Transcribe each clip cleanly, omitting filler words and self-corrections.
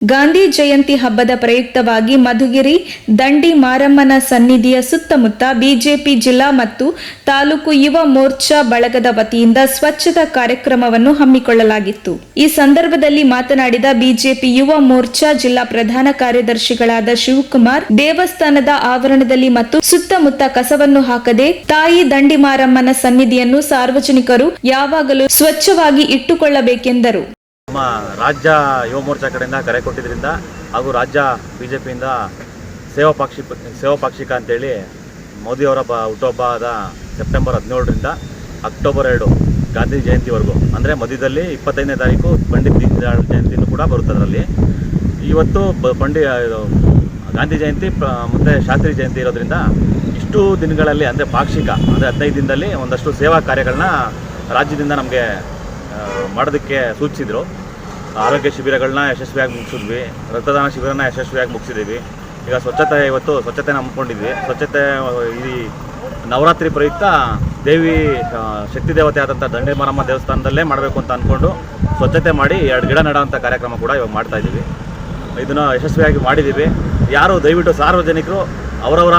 ಗಾಂಧಿ ಜಯಂತಿ ಹಬ್ಬದ ಪ್ರಯುಕ್ತವಾಗಿ ಮಧುಗಿರಿ ದಂಡಿ ಮಾರಮ್ಮನ ಸನ್ನಿಧಿಯ ಸುತ್ತಮುತ್ತ ಬಿಜೆಪಿ ಜಿಲ್ಲಾ ಮತ್ತು ತಾಲೂಕು ಯುವ ಮೋರ್ಚಾ ಬಳಗದ ವತಿಯಿಂದ ಸ್ವಚ್ಛತಾ ಕಾರ್ಯಕ್ರಮವನ್ನು ಹಮ್ಮಿಕೊಳ್ಳಲಾಗಿತ್ತು. ಈ ಸಂದರ್ಭದಲ್ಲಿ ಮಾತನಾಡಿದ ಬಿಜೆಪಿ ಯುವ ಮೋರ್ಚಾ ಜಿಲ್ಲಾ ಪ್ರಧಾನ ಕಾರ್ಯದರ್ಶಿಗಳಾದ ಶಿವಕುಮಾರ್, ದೇವಸ್ಥಾನದ ಆವರಣದಲ್ಲಿ ಮತ್ತು ಸುತ್ತಮುತ್ತ ಕಸವನ್ನು ಹಾಕದೆ ತಾಯಿ ದಂಡಿ ಮಾರಮ್ಮನ ಸನ್ನಿಧಿಯನ್ನು ಸಾರ್ವಜನಿಕರು ಯಾವಾಗಲೂ ಸ್ವಚ್ಛವಾಗಿ ಇಟ್ಟುಕೊಳ್ಳಬೇಕೆಂದರು. ನಮ್ಮ ರಾಜ್ಯ ಯುವ ಮೋರ್ಚಾ ಕಡೆಯಿಂದ ಕರೆ ಕೊಟ್ಟಿದ್ದರಿಂದ ಹಾಗೂ ರಾಜ್ಯ ಬಿಜೆಪಿಯಿಂದ ಸೇವಾ ಪಾಕ್ಷಿಕ ಅಂತೇಳಿ ಮೋದಿಯವರ ಹುಟ್ಟುಹಬ್ಬದ ಸೆಪ್ಟೆಂಬರ್ 17ರಿಂದ ಅಕ್ಟೋಬರ್ 2 ಗಾಂಧಿ ಜಯಂತಿವರೆಗೂ, ಅಂದರೆ ಮಧ್ಯದಲ್ಲಿ 25ನೇ ತಾರೀಕು ಪಂಡಿತ್ ದೀನ್ ದಯಾಳ್ ಜಯಂತಿನೂ ಕೂಡ ಬರುತ್ತೆ. ಅದರಲ್ಲಿ ಇವತ್ತು ಗಾಂಧಿ ಜಯಂತಿ ಮತ್ತು ಶಾಸ್ತ್ರಿ ಜಯಂತಿ ಇರೋದ್ರಿಂದ ಇಷ್ಟು ದಿನಗಳಲ್ಲಿ ಅಂದರೆ ಪಾಕ್ಷಿಕ ಅಂದರೆ 15 ದಿನದಲ್ಲಿ ಒಂದಷ್ಟು ಸೇವಾ ಕಾರ್ಯಗಳನ್ನ ರಾಜ್ಯದಿಂದ ನಮಗೆ ಮಾಡೋದಕ್ಕೆ ಸೂಚಿಸಿದರು. ಆರೋಗ್ಯ ಶಿಬಿರಗಳನ್ನ ಯಶಸ್ವಿಯಾಗಿ ಮುಗಿಸಿದ್ವಿ, ರಕ್ತದಾನ ಶಿಬಿರನ ಯಶಸ್ವಿಯಾಗಿ ಮುಗಿಸಿದ್ದೀವಿ. ಈಗ ಇವತ್ತು ಸ್ವಚ್ಛತೆನ ಹಮ್ಮಿಕೊಂಡಿದ್ವಿ. ಸ್ವಚ್ಛತೆ ಈ ನವರಾತ್ರಿ ಪ್ರಯುಕ್ತ ದೇವಿ ಶಕ್ತಿ ದೇವತೆ ಆದಂಥ ದಂಡಿ ಮಾರಮ್ಮ ದೇವಸ್ಥಾನದಲ್ಲೇ ಮಾಡಬೇಕು ಅಂತ ಅಂದ್ಕೊಂಡು ಸ್ವಚ್ಛತೆ ಮಾಡಿ 2 ಗಿಡ ನೆಡುವಂಥ ಕಾರ್ಯಕ್ರಮ ಕೂಡ ಇವಾಗ ಮಾಡ್ತಾಯಿದ್ದೀವಿ. ಇದನ್ನು ಯಶಸ್ವಿಯಾಗಿ ಮಾಡಿದ್ದೀವಿ. ಯಾರು ದಯವಿಟ್ಟು ಸಾರ್ವಜನಿಕರು ಅವರವರ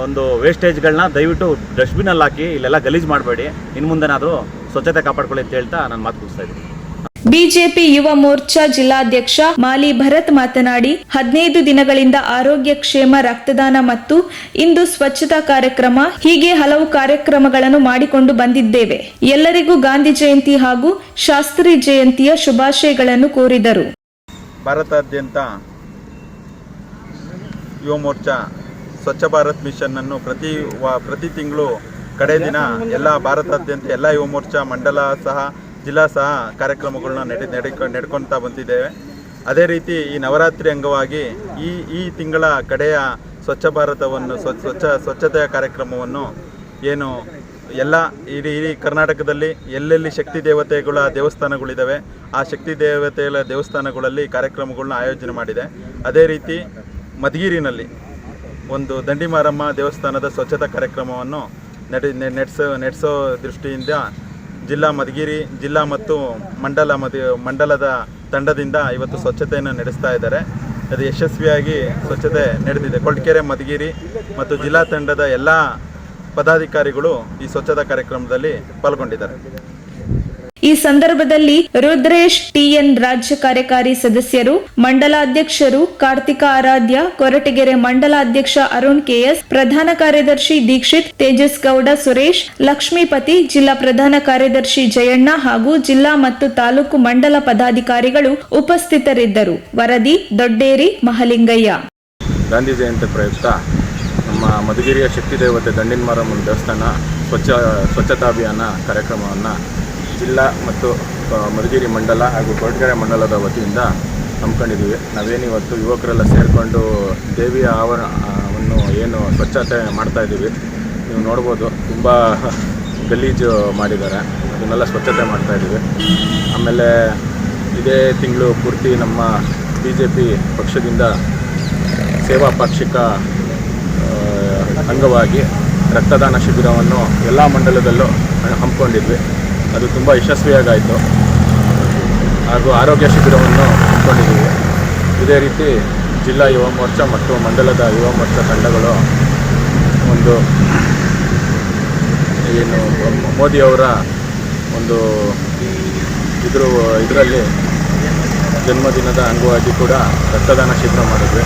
ಒಂದು ವೇಸ್ಟೇಜ್ಗಳನ್ನ ದಯವಿಟ್ಟು ಡಸ್ಟ್ಬಿನಲ್ಲಿ ಹಾಕಿ ಇಲ್ಲೆಲ್ಲ ಗಲೀಜು ಮಾಡಬೇಡಿ. ಇನ್ನು ಮುಂದೆನಾದರೂ ಸ್ವಚ್ಛತೆ ಕಾಪಾಡ್ಕೊಳ್ಳಿ ಅಂತ ಹೇಳ್ತಾ ನಾನು ಮಾತು ಮುಗಿಸ್ತಾ ಇದ್ದೀನಿ. ಬಿಜೆಪಿ ಯುವ ಮೋರ್ಚಾ ಜಿಲ್ಲಾಧ್ಯಕ್ಷ ಮಾಲಿ ಭರತ್ ಮಾತನಾಡಿ, 15 ದಿನಗಳಿಂದ ಆರೋಗ್ಯ ಕ್ಷೇಮ, ರಕ್ತದಾನ ಮತ್ತು ಇಂದು ಸ್ವಚ್ಛತಾ ಕಾರ್ಯಕ್ರಮ ಹೀಗೆ ಹಲವು ಕಾರ್ಯಕ್ರಮಗಳನ್ನು ಮಾಡಿಕೊಂಡು ಬಂದಿದ್ದೇವೆ. ಎಲ್ಲರಿಗೂ ಗಾಂಧಿ ಜಯಂತಿ ಹಾಗೂ ಶಾಸ್ತ್ರಿ ಜಯಂತಿಯ ಶುಭಾಶಯಗಳನ್ನು ಕೋರಿದರು. ಭಾರತಾದ್ಯಂತ ಯುವ ಮೋರ್ಚಾ ಸ್ವಚ್ಛ ಭಾರತ್ ಮಿಷನ್ ಅನ್ನು ಪ್ರತಿ ತಿಂಗಳು ಕಡೆ ದಿನ ಎಲ್ಲ ಭಾರತಾದ್ಯಂತ ಎಲ್ಲ ಯುವ ಮೋರ್ಚಾ ಮಂಡಲ ಸಹ ಜಿಲ್ಲಾ ಸಹ ಕಾರ್ಯಕ್ರಮಗಳನ್ನ ನಡ್ಕೊಳ್ತಾ ಬಂದಿದ್ದೇವೆ. ಅದೇ ರೀತಿ ಈ ನವರಾತ್ರಿ ಅಂಗವಾಗಿ ಈ ತಿಂಗಳ ಕಡೆಯ ಸ್ವಚ್ಛ ಭಾರತವನ್ನು ಸ್ವಚ್ಛತೆಯ ಕಾರ್ಯಕ್ರಮವನ್ನು ಏನು ಎಲ್ಲ ಇಡೀ ಕರ್ನಾಟಕದಲ್ಲಿ ಎಲ್ಲೆಲ್ಲಿ ಶಕ್ತಿ ದೇವತೆಗಳ ದೇವಸ್ಥಾನಗಳಿದ್ದಾವೆ ಆ ಶಕ್ತಿ ದೇವತೆಗಳ ದೇವಸ್ಥಾನಗಳಲ್ಲಿ ಕಾರ್ಯಕ್ರಮಗಳನ್ನ ಆಯೋಜನೆ ಮಾಡಿದೆ. ಅದೇ ರೀತಿ ಮಧುಗಿರಿನಲ್ಲಿ ಒಂದು ದಂಡಿ ಮಾರಮ್ಮ ದೇವಸ್ಥಾನದ ಸ್ವಚ್ಛತಾ ಕಾರ್ಯಕ್ರಮವನ್ನು ನಡೆಸೋ ದೃಷ್ಟಿಯಿಂದ ಮಧುಗಿರಿ ಜಿಲ್ಲಾ ಮತ್ತು ಮಂಡಲದ ತಂಡದಿಂದ ಇವತ್ತು ಸ್ವಚ್ಛತೆಯನ್ನು ನಡೆಸ್ತಾ ಇದ್ದಾರೆ. ಅದು ಯಶಸ್ವಿಯಾಗಿ ಸ್ವಚ್ಛತೆ ನಡೆದಿದೆ. ಕೊಳಕೆರೆ, ಮಧುಗಿರಿ ಮತ್ತು ಜಿಲ್ಲಾ ತಂಡದ ಎಲ್ಲ ಪದಾಧಿಕಾರಿಗಳು ಈ ಸ್ವಚ್ಛತಾ ಕಾರ್ಯಕ್ರಮದಲ್ಲಿ ಪಾಲ್ಗೊಂಡಿದ್ದಾರೆ. ಈ ಸಂದರ್ಭದಲ್ಲಿ ರುದ್ರೇಶ್ ಟಿಎನ್ ರಾಜ್ಯ ಕಾರ್ಯಕಾರಿ ಸದಸ್ಯರು, ಮಂಡಲಾಧ್ಯಕ್ಷರು ಕಾರ್ತಿಕ ಆರಾಧ್ಯ, ಕೊರಟಗೆರೆ ಮಂಡಲಾಧ್ಯಕ್ಷ ಅರುಣ್ ಕೆಎಸ್, ಪ್ರಧಾನ ಕಾರ್ಯದರ್ಶಿ ದೀಕ್ಷಿತ್, ತೇಜಸ್ ಗೌಡ, ಸುರೇಶ್, ಲಕ್ಷ್ಮೀಪತಿ, ಜಿಲ್ಲಾ ಪ್ರಧಾನ ಕಾರ್ಯದರ್ಶಿ ಜಯಣ್ಣ ಹಾಗೂ ಜಿಲ್ಲಾ ಮತ್ತು ತಾಲೂಕು ಮಂಡಲ ಪದಾಧಿಕಾರಿಗಳು ಉಪಸ್ಥಿತರಿದ್ದರು. ವರದಿ ದೊಡ್ಡೇರಿ ಮಹಲಿಂಗಯ್ಯ. ಗಾಂಧಿ ಜಯಂತಿ ಪ್ರಯುಕ್ತ ನಮ್ಮ ಮಧುಗಿರಿಯ ಶಕ್ತಿ ದೇವತೆ ದಂಡಿನ ಮಾರಮ್ಮನ ದೇವಸ್ಥಾನ ಸ್ವಚ್ಛತಾ ಅಭಿಯಾನ ಕಾರ್ಯಕ್ರಮವನ್ನು ಜಿಲ್ಲಾ ಮತ್ತು ಮಧುಗಿರಿ ಮಂಡಲ ಹಾಗೂ ಕೊರಟಗೆರೆ ಮಂಡಲದ ವತಿಯಿಂದ ಹಮ್ಮಿಕೊಂಡಿದ್ದೀವಿ. ನಾವೇನಿವತ್ತು ಯುವಕರೆಲ್ಲ ಸೇರಿಕೊಂಡು ದೇವಿಯ ಆವರಣವನ್ನು ಏನು ಸ್ವಚ್ಛತೆ ಮಾಡ್ತಾಯಿದ್ದೀವಿ, ನೀವು ನೋಡ್ಬೋದು ತುಂಬ ಗಲೀಜು ಮಾಡಿದ್ದಾರೆ, ಅದನ್ನೆಲ್ಲ ಸ್ವಚ್ಛತೆ ಮಾಡ್ತಾಯಿದ್ದೀವಿ. ಆಮೇಲೆ ಇದೇ ತಿಂಗಳು ಪೂರ್ತಿ ನಮ್ಮ BJP ಪಕ್ಷದಿಂದ ಸೇವಾ ಪಾಕ್ಷಿಕ ಅಂಗವಾಗಿ ರಕ್ತದಾನ ಶಿಬಿರವನ್ನು ಎಲ್ಲ ಮಂಡಲದಲ್ಲೂ ಹಮ್ಮಿಕೊಂಡಿದ್ವಿ. ಅದು ತುಂಬ ಯಶಸ್ವಿಯಾಗಾಯಿತು. ಹಾಗೂ ಆರೋಗ್ಯ ಶಿಬಿರವನ್ನು ಹಮ್ಮಿಕೊಂಡಿದ್ದೀವಿ. ಇದೇ ರೀತಿ ಜಿಲ್ಲಾ ಯುವ ಮೋರ್ಚಾ ಮತ್ತು ಮಂಡಲದ ಯುವ ಮೋರ್ಚಾ ತಂಡಗಳು ಒಂದು ಏನು ಮೋದಿಯವರ ಒಂದು ಇದರಲ್ಲಿ ಜನ್ಮದಿನದ ಅಂಗವಾಗಿ ಕೂಡ ರಕ್ತದಾನ ಶಿಬಿರ ಮಾಡಿದ್ವಿ.